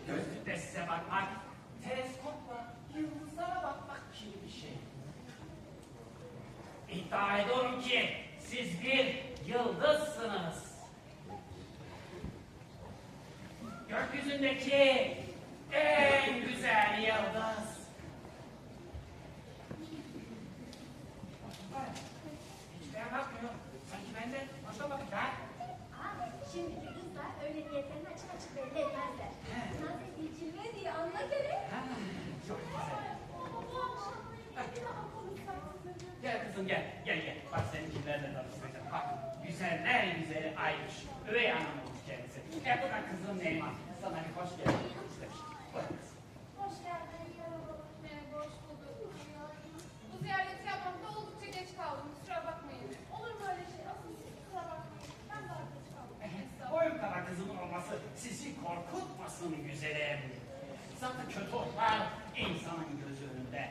Gözlükle size bakmak, teleskopla yıldızlara bakmak gibi bir şey. İddia ediyorum ki siz bir yıldızsınız. Gökyüzündeki en güzel yıldız. Hiç ben bakmıyor. Sanki ben de başka bakacağım. Şimdiki kızlar öyle niyetlerini açık açık belli etmezler. Naz edilme diye anla göre. Çok güzel. Gel kızım gel. Gel. Bak seninkilerle tanıştıracağım. Bak güzeller güzeli Aymış. Üvey anam olmuş kendisi. Gel bu da kızım Neyman. Sana bir hoş geldin. İşte. Hoş geldin. Merhaba, hoş bulduk. Bu ziyareti yapmakta oldukça geç kaldım. Kusura bakmayın. Olur mu öyle şey? Asıl siz kusura bakmayın. Ben daha geç kaldım. Boyun kadar kızımın olması sizi korkutmasın güzelim. Zaten kötü otlar insanın gözü önünde